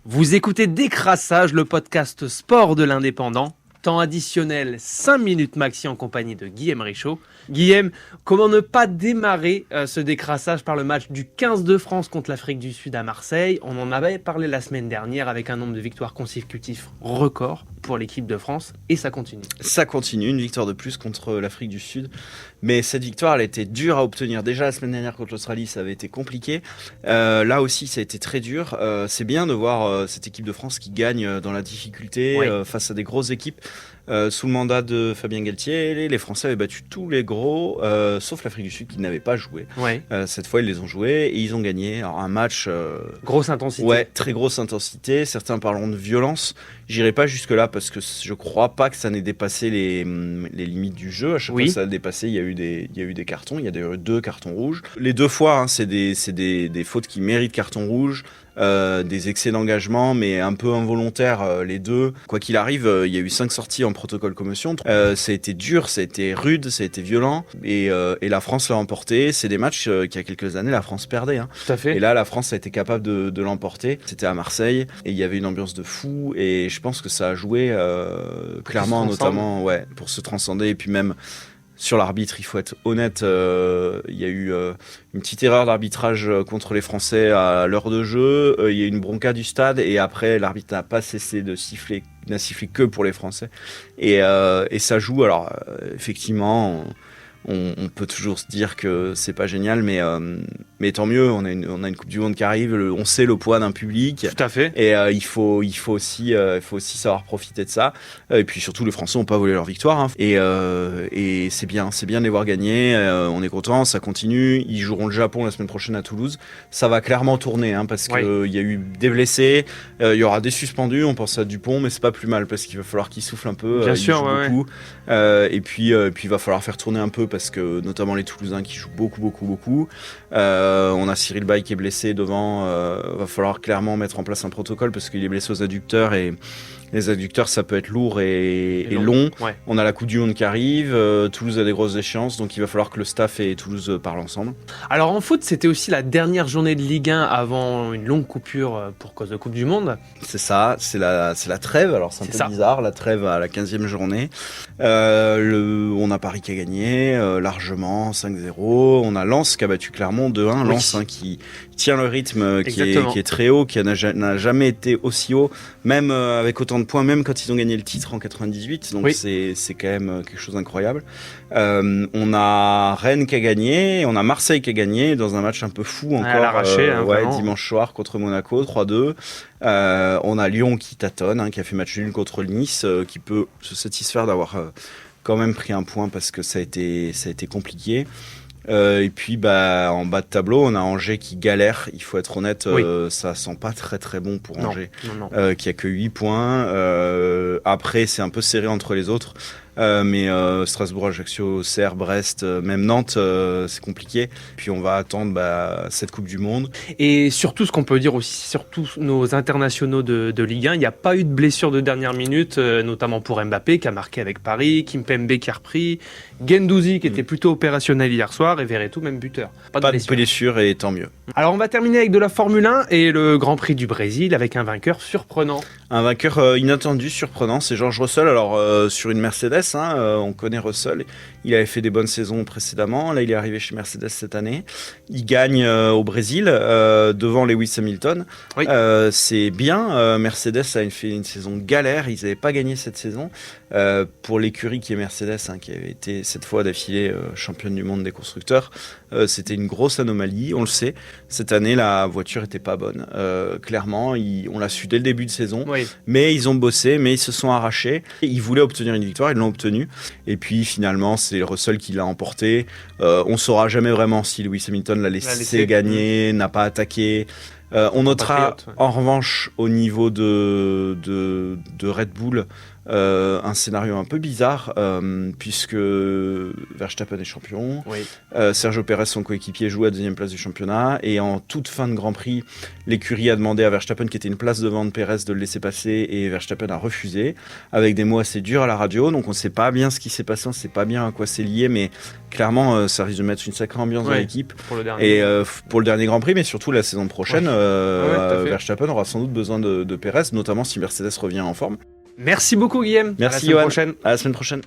Vous écoutez Décrassage, le podcast sport de l'Indépendant. Temps additionnel, 5 minutes maxi en compagnie de Guillaume Richaud. Guillaume, comment ne pas démarrer ce décrassage par le match du 15 de France contre l'Afrique du Sud à Marseille? On en avait parlé la semaine dernière avec un nombre de victoires consécutives record pour l'équipe de France et ça continue. Ça continue, une victoire de plus contre l'Afrique du Sud. Mais cette victoire, elle a été dure à obtenir. Déjà la semaine dernière contre l'Australie, ça avait été compliqué. Là aussi, ça a été très dur. C'est bien de voir cette équipe de France qui gagne dans la difficulté face à des grosses équipes. Sous le mandat de Fabien Galtier, les Français avaient battu tous les gros, sauf l'Afrique du Sud qui n'avait pas joué. Cette fois, ils les ont joués et ils ont gagné. Alors, un match... grosse intensité. Ouais, très grosse intensité. Certains parleront de violence. J'irai pas jusque-là parce que je crois pas que ça n'ait dépassé les limites du jeu. À chaque fois que ça a dépassé, il y a eu des cartons. Il y a d'ailleurs 2 cartons rouges. Les 2 fois, c'est des fautes qui méritent carton rouge. Des excès d'engagement mais un peu involontaires les deux. Quoi qu'il arrive, il y a eu 5 sorties en protocole commotion. Ça a été dur, ça a été rude, ça a été violent et la France l'a emporté. C'est des matchs qu'il y a quelques années la France perdait. Tout à fait. Et là la France a été capable de l'emporter. C'était à Marseille et il y avait une ambiance de fou et je pense que ça a joué clairement notamment pour se transcender et puis même sur l'arbitre, il faut être honnête, il y a eu une petite erreur d'arbitrage contre les Français à l'heure de jeu, il y a eu une bronca du stade et après l'arbitre n'a pas cessé de siffler, n'a sifflé que pour les Français et ça joue. Alors effectivement on peut toujours se dire que c'est pas génial, mais tant mieux. On a une Coupe du Monde qui arrive. On sait le poids d'un public. Tout à fait. Et il faut aussi savoir profiter de ça. Et puis surtout, les Français n'ont pas volé leur victoire. Hein. Et c'est bien de les voir gagner. On est content. Ça continue. Ils joueront le Japon la semaine prochaine à Toulouse. Ça va clairement tourner, hein, parce que il y a eu des blessés. Il y aura des suspendus. On pense à Dupont, mais c'est pas plus mal parce qu'il va falloir qu'il souffle un peu. Bien sûr, beaucoup. Et puis il va falloir faire tourner un peu. Parce que notamment les Toulousains qui jouent beaucoup. On a Cyril Bay qui est blessé devant. Va falloir clairement mettre en place un protocole parce qu'il est blessé aux adducteurs et les adducteurs ça peut être lourd et long. On a la Coupe du Monde qui arrive. Toulouse a des grosses échéances donc il va falloir que le staff et Toulouse parlent ensemble. Alors en foot c'était aussi la dernière journée de Ligue 1 avant une longue coupure pour cause de Coupe du Monde. C'est ça, c'est la trêve. Alors c'est un peu bizarre, la trêve à la 15e journée. On a Paris qui a gagné largement 5-0. On a Lens qui a battu Clermont 2-1. Lens qui tient le rythme qui est très haut, qui n'a jamais été aussi haut, même avec autant de points, même quand ils ont gagné le titre en 98. Donc c'est quand même quelque chose d'incroyable. On a Rennes qui a gagné, on a Marseille qui a gagné dans un match un peu fou encore. À l'arraché, dimanche soir contre Monaco 3-2. On a Lyon qui tâtonne, qui a fait match nul contre Nice, qui peut se satisfaire d'avoir quand même pris un point parce que ça a été compliqué. Et puis en bas de tableau on a Angers qui galère, il faut être honnête, ça sent pas très très bon pour Angers, qui a que 8 points. Après c'est un peu serré entre les autres, mais Strasbourg, Ajaccio, Auxerre, Brest, même Nantes, c'est compliqué. Puis on va attendre cette Coupe du Monde. Et surtout ce qu'on peut dire aussi sur tous nos internationaux de Ligue 1, il n'y a pas eu de blessure de dernière minute, notamment pour Mbappé qui a marqué avec Paris, Kimpembe qui a repris, Guendouzi qui était plutôt opérationnel hier soir et Verretou même buteur. Pas de blessure et tant mieux. Alors on va terminer avec de la Formule 1 et le Grand Prix du Brésil avec un vainqueur surprenant. Un vainqueur inattendu, surprenant, c'est George Russell. Alors sur une Mercedes, on connaît Russell, il avait fait des bonnes saisons précédemment, là il est arrivé chez Mercedes cette année, il gagne au Brésil devant Lewis Hamilton. C'est bien, Mercedes a fait une saison galère, ils n'avaient pas gagné cette saison pour l'écurie qui est Mercedes, qui avait été 7 fois d'affilée championne du monde des constructeurs. C'était une grosse anomalie, on le sait. Cette année, la voiture était pas bonne. Clairement, on l'a su dès le début de saison. Mais ils ont bossé, mais ils se sont arrachés. Ils voulaient obtenir une victoire, ils l'ont obtenue. Et puis finalement, c'est Russell qui l'a emporté. On saura jamais vraiment si Lewis Hamilton l'a laissé gagner, n'a pas attaqué. On notera en revanche au niveau de Red Bull un scénario un peu bizarre puisque Verstappen est champion, Sergio Pérez son coéquipier joue à 2e place du championnat et en toute fin de Grand Prix l'écurie a demandé à Verstappen qui était une place devant de Pérez de le laisser passer et Verstappen a refusé avec des mots assez durs à la radio, donc on ne sait pas bien ce qui s'est passé, on ne sait pas bien à quoi c'est lié, mais clairement ça risque de mettre une sacrée ambiance dans l'équipe pour le dernier Grand Prix, mais surtout la saison prochaine tout à fait. Verstappen aura sans doute besoin de Pérez, notamment si Mercedes revient en forme. Merci beaucoup Guillaume. Merci à la semaine Johan. prochaine. À la semaine prochaine.